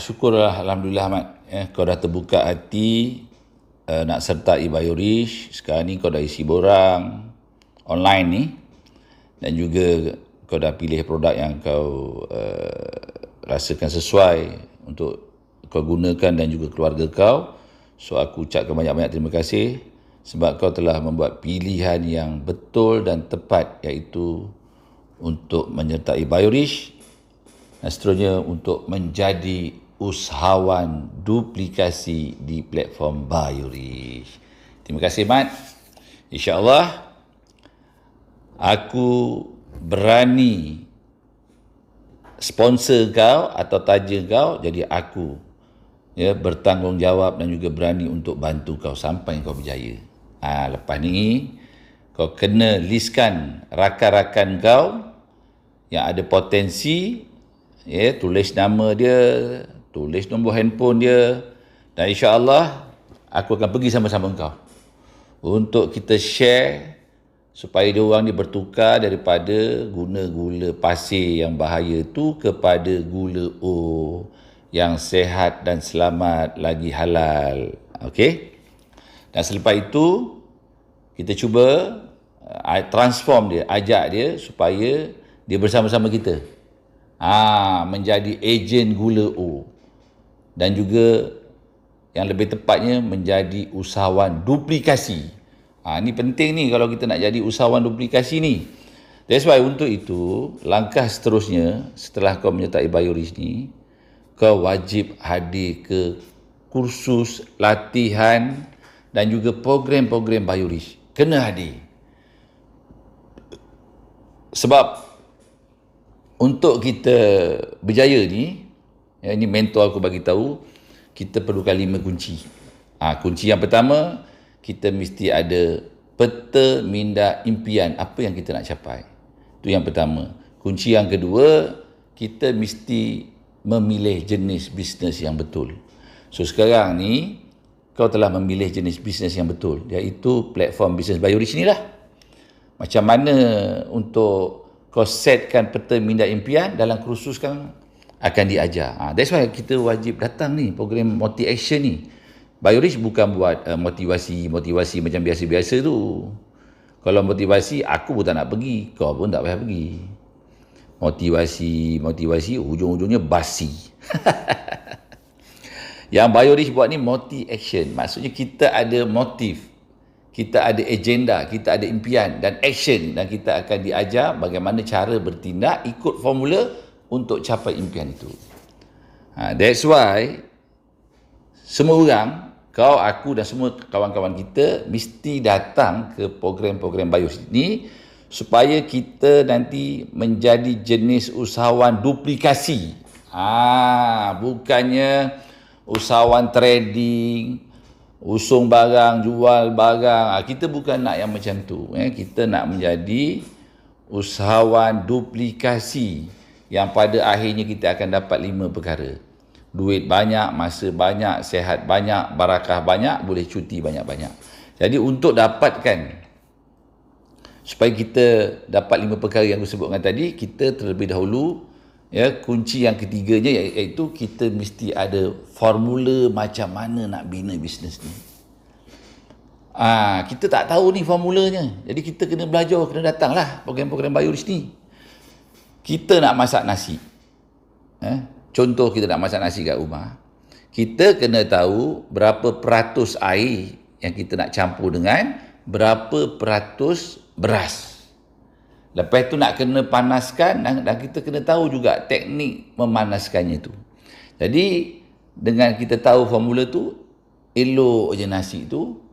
Syukurlah, Alhamdulillah Mat. Kau dah terbuka hati nak sertai Biorish. Sekarang ni kau dah isi borang online ni. Dan juga kau dah pilih produk yang kau rasakan sesuai untuk kau gunakan dan juga keluarga kau. So aku ucapkan banyak-banyak terima kasih sebab kau telah membuat pilihan yang betul dan tepat, iaitu untuk menyertai Biorish dan seterusnya untuk menjadi usahawan duplikasi di platform Biorish. Terima kasih Mat. InsyaAllah aku berani sponsor kau atau taja kau jadi aku, bertanggungjawab dan juga berani untuk bantu kau sampai kau berjaya. Lepas ni kau kena listkan rakan-rakan kau yang ada potensi, tulis nama dia, tulis nombor handphone dia, dan insya-Allah aku akan pergi sama-sama kau untuk kita share supaya dia orang ni bertukar daripada guna gula pasir yang bahaya tu kepada gula O yang sehat dan selamat lagi halal. Okey? Dan selepas itu kita cuba transform dia, ajak dia supaya dia bersama-sama kita menjadi ejen gula O, dan juga yang lebih tepatnya menjadi usahawan duplikasi. Ini penting ni kalau kita nak jadi usahawan duplikasi ni. That's why untuk itu langkah seterusnya setelah kau menyertai Biorish ni, kau wajib hadir ke kursus, latihan dan juga program-program Biorish. Kena hadir. Sebab untuk kita berjaya ni, ini mentor aku bagi tahu, kita perlukan 5 kunci. Kunci yang pertama, kita mesti ada peta minda impian apa yang kita nak capai. Itu yang pertama. Kunci yang kedua, kita mesti memilih jenis bisnes yang betul. So sekarang ni kau telah memilih jenis bisnes yang betul, iaitu platform bisnes Biorish ni lah. Macam mana untuk kau setkan peta minda impian dalam kursus kan akan diajar. That's why kita wajib datang ni, program Multi Action ni. Biorish bukan buat motivasi macam biasa-biasa tu. Kalau motivasi, aku pun tak nak pergi, kau pun tak payah pergi. Motivasi, ujung-ujungnya basi. Yang Biorish buat ni Multi Action. Maksudnya kita ada motif, kita ada agenda, kita ada impian dan action, dan kita akan diajar bagaimana cara bertindak ikut formula untuk capai impian itu. That's why semua orang, kau, aku dan semua kawan-kawan kita mesti datang ke program-program Biorish ini supaya kita nanti menjadi jenis usahawan duplikasi. Bukannya usahawan trading, usung barang, jual barang. Kita bukan nak yang macam tu. Kita nak menjadi usahawan duplikasi yang pada akhirnya kita akan dapat 5 perkara. Duit banyak, masa banyak, sehat banyak, barakah banyak, boleh cuti banyak-banyak. Jadi untuk dapatkan, supaya kita dapat 5 perkara yang aku sebutkan tadi, kita terlebih dahulu, kunci yang ketiganya iaitu kita mesti ada formula macam mana nak bina bisnes ni. Kita tak tahu ni formulanya. Jadi kita kena belajar, kena datanglah program-program Biorish ni. Kita nak masak nasi. Contoh kita nak masak nasi kat rumah. Kita kena tahu berapa peratus air yang kita nak campur dengan berapa peratus beras. Lepas tu nak kena panaskan dan kita kena tahu juga teknik memanaskannya tu. Jadi dengan kita tahu formula tu, elok je nasi tu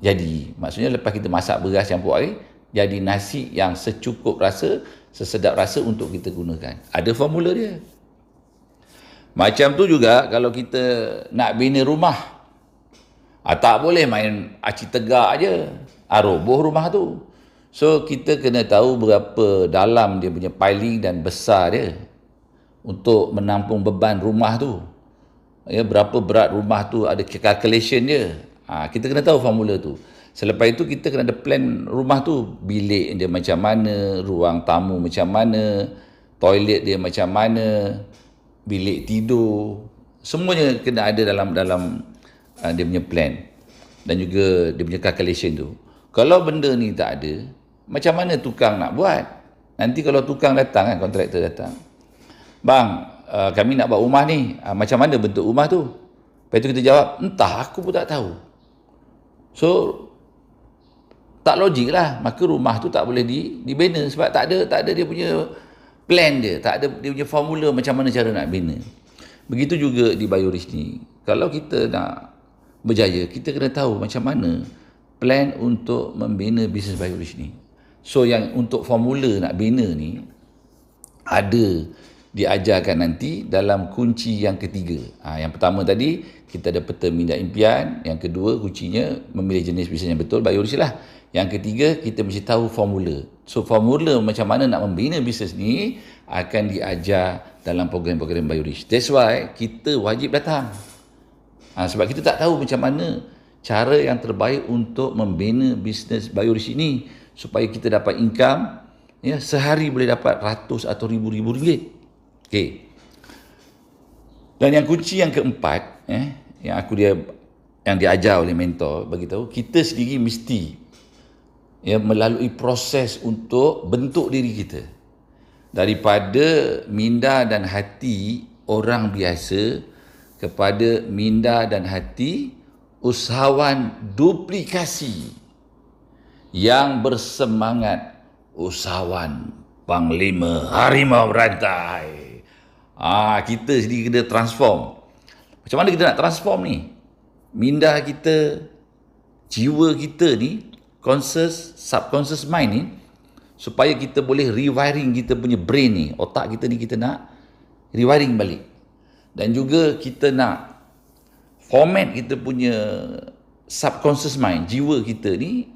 jadi. Maksudnya lepas kita masak beras campur air, jadi nasi yang secukup rasa, sesedap rasa untuk kita gunakan. Ada formula dia. Macam tu juga kalau kita nak bina rumah. Tak boleh main aci tegak je. Roboh rumah tu. So kita kena tahu berapa dalam dia punya piling dan besar dia untuk menampung beban rumah tu. Berapa berat rumah tu, ada calculation dia. Kita kena tahu formula tu. Selepas itu kita kena ada plan rumah tu. Bilik dia macam mana, ruang tamu macam mana, toilet dia macam mana, bilik tidur, semuanya kena ada dalam dia punya plan dan juga dia punya calculation tu. Kalau benda ni tak ada, macam mana tukang nak buat? Nanti kalau tukang datang kan, kontraktor datang, bang, kami nak buat rumah ni, macam mana bentuk rumah tu? Lepas tu kita jawab, entah, aku pun tak tahu. So tak logik lah, maka rumah tu tak boleh dibina sebab tak ada dia punya plan dia, tak ada dia punya formula macam mana cara nak bina. Begitu juga di Bioris ni, kalau kita nak berjaya, kita kena tahu macam mana plan untuk membina bisnes Bioris ni. So yang untuk formula nak bina ni ada diajarkan nanti dalam kunci yang ketiga. Yang pertama tadi kita ada peta minda impian, yang kedua kuncinya memilih jenis bisnes yang betul, Bioris lah. Yang ketiga kita mesti tahu formula. So formula macam mana nak membina bisnes ni akan diajar dalam program-program Bioris. That's why kita wajib datang. Sebab kita tak tahu macam mana cara yang terbaik untuk membina bisnes Bioris ini supaya kita dapat income, ya, sehari boleh dapat ratus atau ribu-ribu ringgit. Okey. Dan yang kunci yang keempat, yang diajar oleh mentor bagi tahu, kita sendiri mesti melalui proses untuk bentuk diri kita daripada minda dan hati orang biasa kepada minda dan hati usahawan duplikasi yang bersemangat, usahawan panglima harimau berantai. Kita sendiri kena transform. Macam mana kita nak transform ni? Minda kita, jiwa kita ni, conscious, subconscious mind ni, supaya kita boleh rewiring kita punya brain ni, otak kita ni kita nak rewiring balik. Dan juga kita nak format kita punya subconscious mind, jiwa kita ni,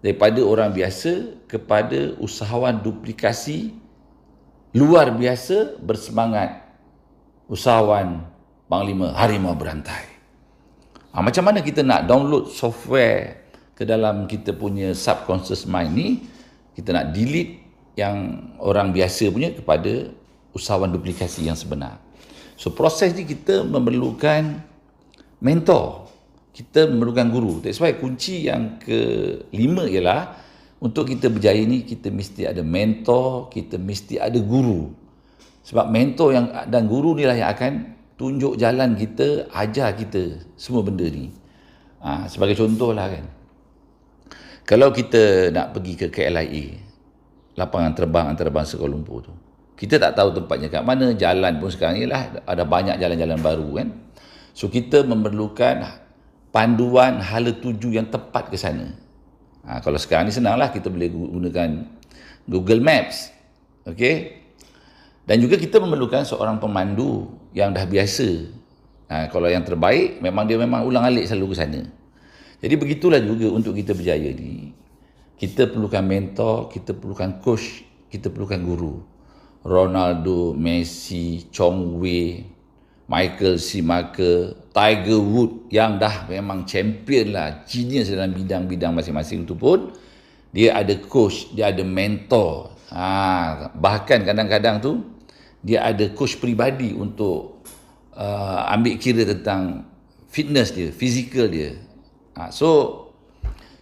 daripada orang biasa kepada usahawan duplikasi luar biasa bersemangat, usahawan panglima harimau berantai. Macam mana kita nak download software ke dalam kita punya subconscious mind ni, kita nak delete yang orang biasa punya kepada usahawan duplikasi yang sebenar. So proses ni kita memerlukan mentor, kita memerlukan guru. That's why kunci yang kelima ialah untuk kita berjaya ni kita mesti ada mentor, kita mesti ada guru. Sebab mentor dan guru ni lah yang akan tunjuk jalan kita, ajar kita semua benda ni. Sebagai contoh lah kan, kalau kita nak pergi ke KLIA, lapangan terbang antarabangsa Kuala Lumpur tu, kita tak tahu tempatnya kat mana, jalan pun sekarang ni lah ada banyak jalan-jalan baru kan. So kita memerlukan panduan hala tuju yang tepat ke sana. Kalau sekarang ni senanglah, kita boleh gunakan Google Maps. Okey. Dan juga kita memerlukan seorang pemandu yang dah biasa. Kalau yang terbaik memang dia ulang-alik selalu ke sana. Jadi begitulah juga untuk kita berjaya ni. Kita perlukan mentor, kita perlukan coach, kita perlukan guru. Ronaldo, Messi, Chong Wei, Michael Schumacher, Tiger Woods yang dah memang champion lah, genius dalam bidang-bidang masing-masing itu pun dia ada coach, dia ada mentor. Bahkan kadang-kadang tu dia ada coach peribadi untuk ambil kira tentang fitness dia, fizikal dia. So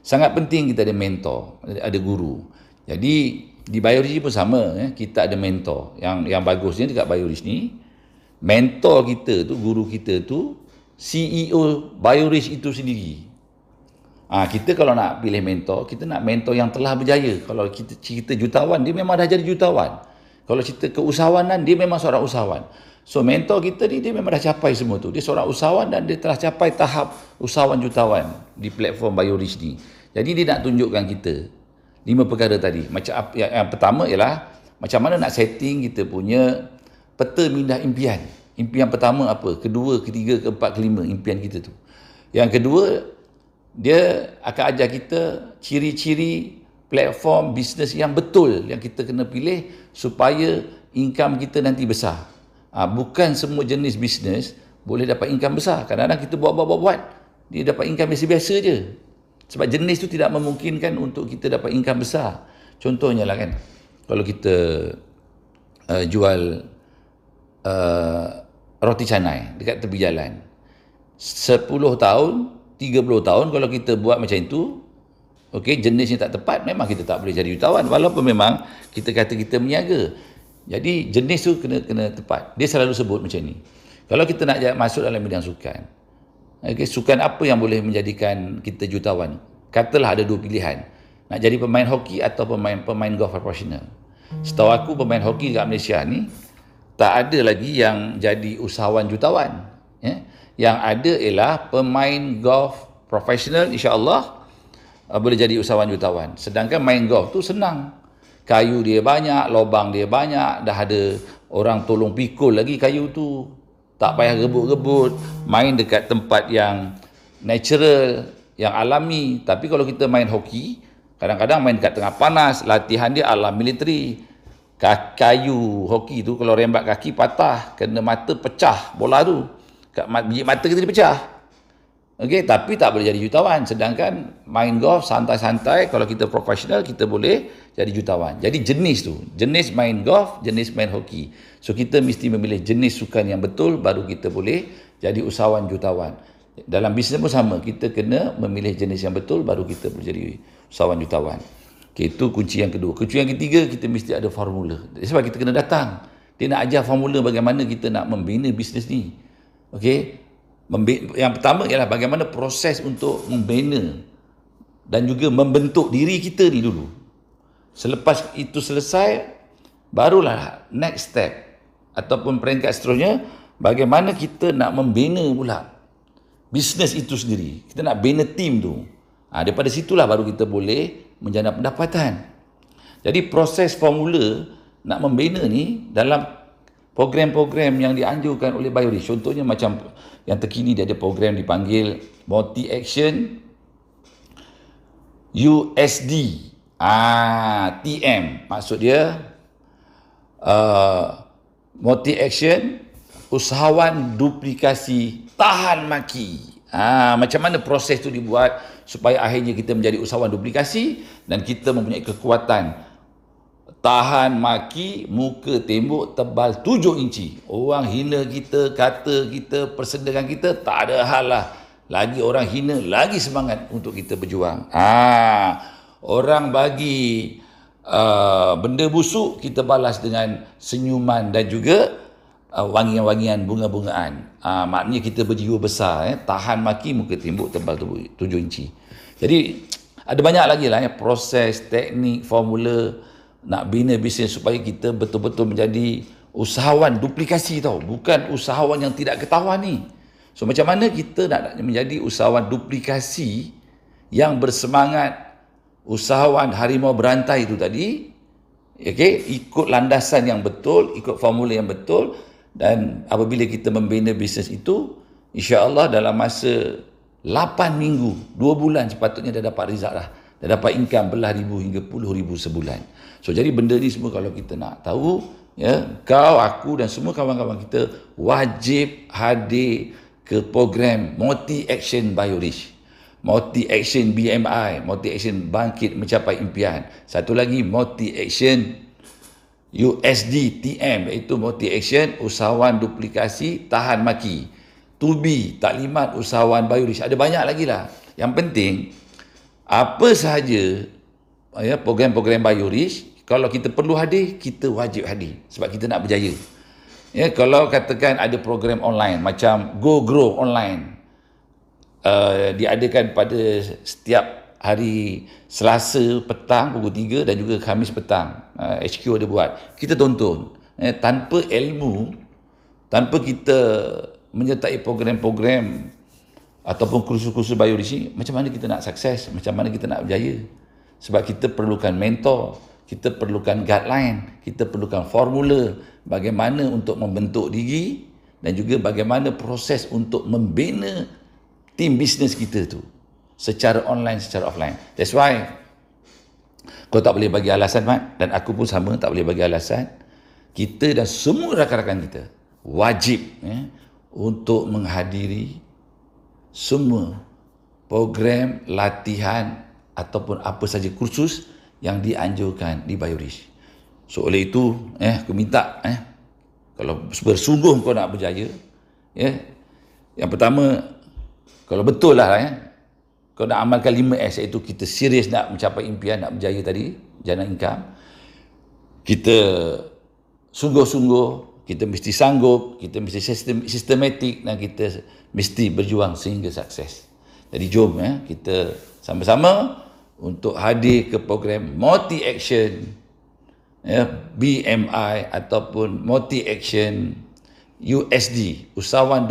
sangat penting kita ada mentor, ada guru. Jadi di Bioris pun sama, kita ada mentor. Yang bagusnya dekat Bioris ni, mentor kita tu, guru kita tu CEO Bioris itu sendiri. Kita kalau nak pilih mentor, kita nak mentor yang telah berjaya. Kalau kita jutawan, dia memang dah jadi jutawan. Kalau cerita keusahawanan, dia memang seorang usahawan. So mentor kita ni, dia memang dah capai semua tu. Dia seorang usahawan dan dia telah capai tahap usahawan jutawan di platform Bioris ni. Jadi dia nak tunjukkan kita 5 perkara tadi. Macam yang pertama ialah macam mana nak setting kita punya peta minda impian. Impian pertama apa? Kedua, ketiga, keempat, kelima impian kita tu. Yang kedua, dia akan ajar kita ciri-ciri platform bisnes yang betul yang kita kena pilih supaya income kita nanti besar. Bukan semua jenis bisnes boleh dapat income besar. Kadang-kadang kita buat, dia dapat income biasa-biasa je. Sebab jenis tu tidak memungkinkan untuk kita dapat income besar. Contohnya lah kan, kalau kita jual roti canai dekat tepi jalan. 10 tahun, 30 tahun kalau kita buat macam itu, okey, jenisnya tak tepat, memang kita tak boleh jadi jutawan walaupun memang kita kata kita meniaga. Jadi jenis tu kena tepat. Dia selalu sebut macam ni. Kalau kita nak masuk dalam bidang sukan, okey, sukan apa yang boleh menjadikan kita jutawan? Katalah ada dua pilihan. Nak jadi pemain hoki atau pemain golf profesional. Setahu aku pemain hoki kat Malaysia ni tak ada lagi yang jadi usahawan jutawan. Ya? Yang ada ialah pemain golf profesional, insya-Allah boleh jadi usahawan jutawan. Sedangkan main golf tu senang. Kayu dia banyak, lubang dia banyak, dah ada orang tolong pikul lagi kayu tu. Tak payah rebut-rebut, main dekat tempat yang natural, yang alami. Tapi kalau kita main hoki, kadang-kadang main dekat tengah panas, latihan dia ala militeri. Kayu hoki tu kalau rembat kaki patah, kena mata pecah bola tu. Biji mata kita dipecah. Okey, tapi tak boleh jadi jutawan. Sedangkan main golf santai-santai, kalau kita profesional kita boleh jadi jutawan. Jadi jenis tu, jenis main golf, jenis main hoki. So kita mesti memilih jenis sukan yang betul baru kita boleh jadi usahawan jutawan. Dalam bisnes pun sama, kita kena memilih jenis yang betul baru kita boleh jadi usahawan jutawan. Okay, itu kunci yang kedua. Kunci yang ketiga, kita mesti ada formula. Sebab kita kena datang. Dia nak ajar formula bagaimana kita nak membina bisnes ni. Okey. Yang pertama ialah bagaimana proses untuk membina dan juga membentuk diri kita ni dulu. Selepas itu selesai, barulah next step ataupun peringkat seterusnya, bagaimana kita nak membina pula bisnes itu sendiri. Kita nak bina tim tu. Daripada situlah baru kita boleh menjana pendapatan. Jadi proses formula nak membina ni dalam program-program yang dianjurkan oleh Biorish. Contohnya macam yang terkini dia ada program dipanggil Multi Action USD. TM. Maksud dia Multi Action Usahawan Duplikasi Tahan Maki. Macam mana proses tu dibuat supaya akhirnya kita menjadi usahawan duplikasi dan kita mempunyai kekuatan tahan maki muka tembok tebal 7 inci. Orang hina kita, kata kita, persendakan kita, tak ada hal lah. Lagi orang hina, lagi semangat untuk kita berjuang. Orang bagi benda busuk, kita balas dengan senyuman dan juga wangian-wangian bunga-bungaan. Maknanya kita berjiwa besar, tahan maki muka tembok tebal 7 inci. Jadi ada banyak lagi lah proses, teknik, formula nak bina bisnes supaya kita betul-betul menjadi usahawan duplikasi tau, bukan usahawan yang tidak ketahuan ni. So macam mana kita nak menjadi usahawan duplikasi yang bersemangat, usahawan harimau berantai itu tadi, okay? Ikut landasan yang betul, ikut formula yang betul. Dan apabila kita membina bisnes itu, insya-Allah dalam masa 8 minggu, 2 bulan sepatutnya dah dapat result dah. Dah dapat income belah ribu hingga puluh ribu sebulan. So jadi benda ni semua kalau kita nak tahu, kau, aku dan semua kawan-kawan kita wajib hadir ke program Multi Action Biorish. Multi Action BMI, Multi Action Bangkit Mencapai Impian. Satu lagi Multi Action USD TM, iaitu Multi Action Usahawan Duplikasi Tahan Maki. 2B Taklimat Usahawan Biorish. Ada banyak lagi lah. Yang penting apa sahaja program-program Biorish, kalau kita perlu hadir, kita wajib hadir sebab kita nak berjaya. Kalau katakan ada program online macam Go Grow Online, diadakan pada setiap hari Selasa petang pukul 3 dan juga Khamis petang, HQ ada buat, kita tonton. Tanpa ilmu, tanpa kita menyertai program-program ataupun kursus-kursus Biorish ni, macam mana kita nak sukses, macam mana kita nak berjaya? Sebab kita perlukan mentor, kita perlukan guideline, kita perlukan formula bagaimana untuk membentuk diri dan juga bagaimana proses untuk membina tim bisnes kita tu secara online, secara offline. That's why kau tak boleh bagi alasan, Mat, dan aku pun sama tak boleh bagi alasan. Kita dan semua rakan-rakan kita wajib untuk menghadiri semua program latihan ataupun apa saja kursus yang dianjurkan di Biorish. So oleh itu, aku minta Kalau bersungguh kau nak berjaya, ya, yang pertama, kalau betul lah kau nak amalkan 5S, iaitu kita serius nak mencapai impian, nak berjaya tadi, jana income, kita sungguh-sungguh, kita mesti sanggup, kita mesti sistematik, dan kita mesti berjuang sehingga sukses. Jadi jom kita sama-sama untuk hadir ke program multi-action, BMI ataupun multi-action USD, usahawan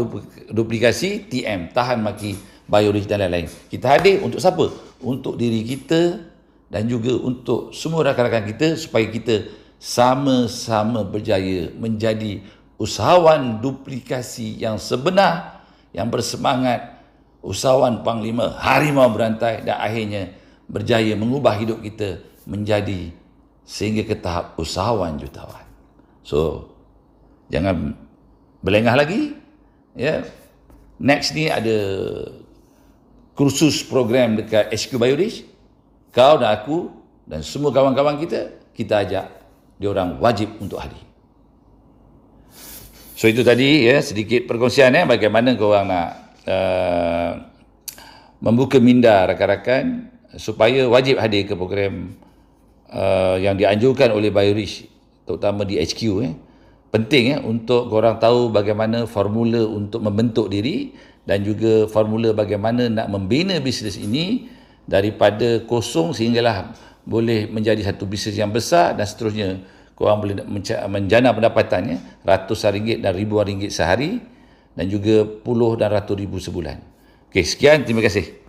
duplikasi TM, tahan maki biorich dan lain-lain. Kita hadir untuk siapa? Untuk diri kita dan juga untuk semua rakan-rakan kita, supaya kita sama-sama berjaya menjadi usahawan duplikasi yang sebenar, yang bersemangat, usahawan panglima harimau berantai, dan akhirnya berjaya mengubah hidup kita menjadi sehingga ke tahap usahawan jutawan. So, jangan berlengah lagi. Next ni ada kursus program dekat HQ Biorich. Kau dan aku dan semua kawan-kawan kita ajak diorang wajib untuk hadir. So itu tadi sedikit perkongsian bagaimana korang nak membuka minda rakan-rakan supaya wajib hadir ke program yang dianjurkan oleh Biorich, terutama di HQ. Penting untuk korang tahu bagaimana formula untuk membentuk diri dan juga formula bagaimana nak membina bisnes ini daripada kosong sehinggalah boleh menjadi satu bisnes yang besar, dan seterusnya korang boleh menjana pendapatannya ratusan ringgit dan ribuan ringgit sehari, dan juga puluh dan ratus ribu sebulan. Okey, sekian, terima kasih.